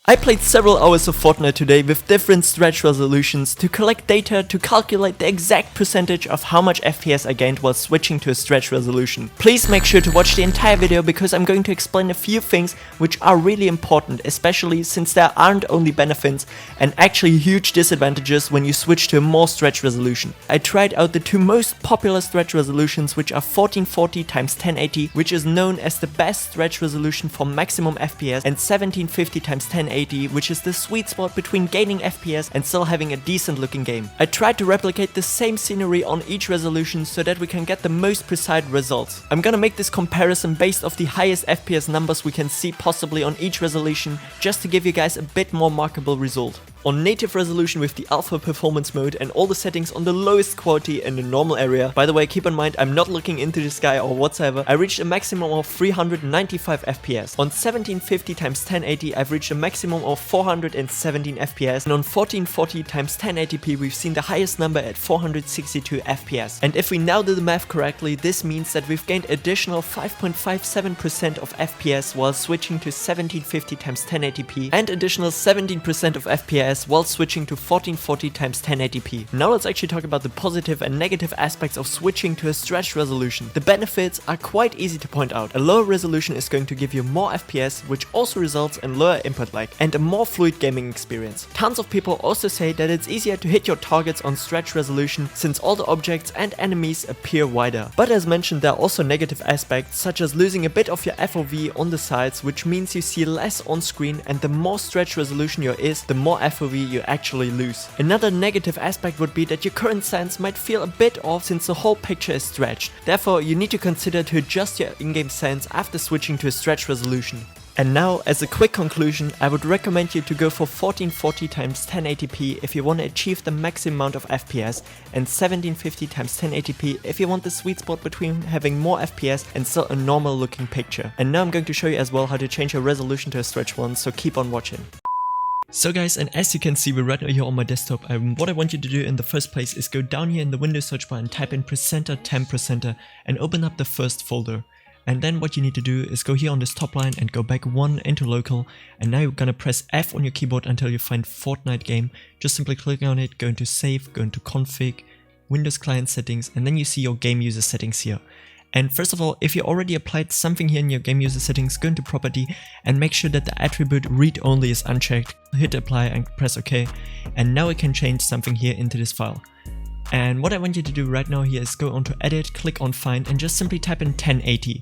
I played several hours of Fortnite today with different stretch resolutions to collect data to calculate the exact percentage of how much FPS I gained while switching to a stretch resolution. Please make sure to watch the entire video because I'm going to explain a few things which are really important, especially since there aren't only benefits and actually huge disadvantages when you switch to a more stretch resolution. I tried out the two most popular stretch resolutions, which are 1440 x 1080, which is known as the best stretch resolution for maximum FPS, and 1750 x 1080, which is the sweet spot between gaining FPS and still having a decent looking game. I tried to replicate the same scenery on each resolution so that we can get the most precise results. I'm gonna make this comparison based off the highest FPS numbers we can see possibly on each resolution, just to give you guys a bit more markable result. On native resolution with the alpha performance mode and all the settings on the lowest quality in the normal area. By the way, keep in mind I'm not looking into the sky or whatsoever. I reached a maximum of 395 FPS. On 1750 x 1080 I've reached a maximum of 417 FPS, and on 1440 x 1080p we've seen the highest number at 462 FPS. And if we now do the math correctly, this means that we've gained additional 5.57% of FPS while switching to 1750 x 1080p and additional 17% of FPS while switching to 1440 x 1080p. Now let's actually talk about the positive and negative aspects of switching to a stretched resolution. The benefits are quite easy to point out. A lower resolution is going to give you more FPS, which also results in lower input lag and a more fluid gaming experience. Tons of people also say that it's easier to hit your targets on stretched resolution since all the objects and enemies appear wider. But as mentioned, there are also negative aspects such as losing a bit of your FOV on the sides, which means you see less on screen, and the more stretched resolution your is, the more FOV you actually lose. Another negative aspect would be that your current sense might feel a bit off since the whole picture is stretched. Therefore, you need to consider to adjust your in-game sense after switching to a stretched resolution. And now, as a quick conclusion, I would recommend you to go for 1440 x 1080p if you want to achieve the maximum amount of FPS, and 1750 x 1080p if you want the sweet spot between having more FPS and still a normal looking picture. And now I'm going to show you as well how to change your resolution to a stretch one, so keep on watching. So guys, and as you can see, we're right now here on my desktop. What I want you to do in the first place is go down here in the Windows search bar and type in presenter temp presenter and open up the first folder. And then what you need to do is go here on this top line and go back one into local, and now you're gonna press F on your keyboard until you find Fortnite game. Just simply click on it, go into save, go into config, Windows client settings, and then you see your game user settings here. And first of all, if you already applied something here in your game user settings, go into property and make sure that the attribute read only is unchecked. Hit apply and press OK, and now we can change something here into this file. And what I want you to do right now here is go on to edit, click on find, and just simply type in 1080.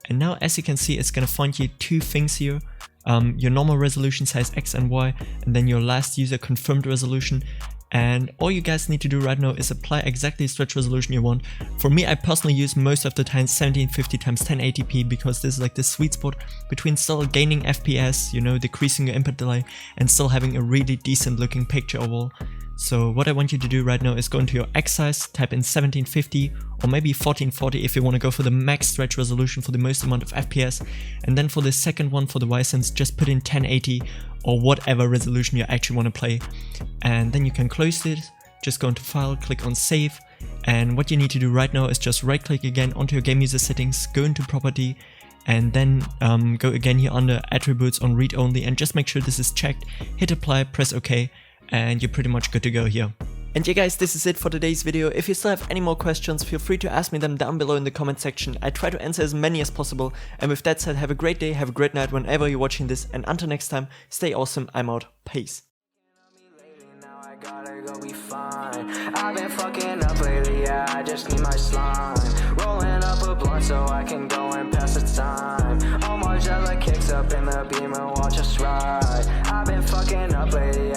And now as you can see, it's gonna find you two things here. Your normal resolution size X and Y, and then your last user confirmed resolution. And all you guys need to do right now is apply exactly the stretch resolution you want. For me, I personally use most of the time 1750 x 1080p because this is like the sweet spot between still gaining FPS, you know, decreasing your input delay, and still having a really decent looking picture overall. So what I want you to do right now is go into your X size, type in 1750 or maybe 1440 if you want to go for the max stretch resolution for the most amount of FPS, and then for the second one, for the Y sense, just put in 1080 or whatever resolution you actually want to play. And then you can close it, just go into file, click on save, and what you need to do right now is just right click again onto your game user settings, go into property, and then go again here under attributes on read only, and just make sure this is checked, hit apply, press OK, and you're pretty much good to go here. And yeah guys, this is it for today's video. If you still have any more questions, feel free to ask me them down below in the comment section. I try to answer as many as possible. And with that said, have a great day, have a great night whenever you're watching this, and until next time, stay awesome, I'm out, peace. I've been fucking up lately, yeah, I just need my slime. Rolling up a blunt so I can go and pass the time. All Margella kicks up in the Beamer, watch us ride. I've been fucking up lately.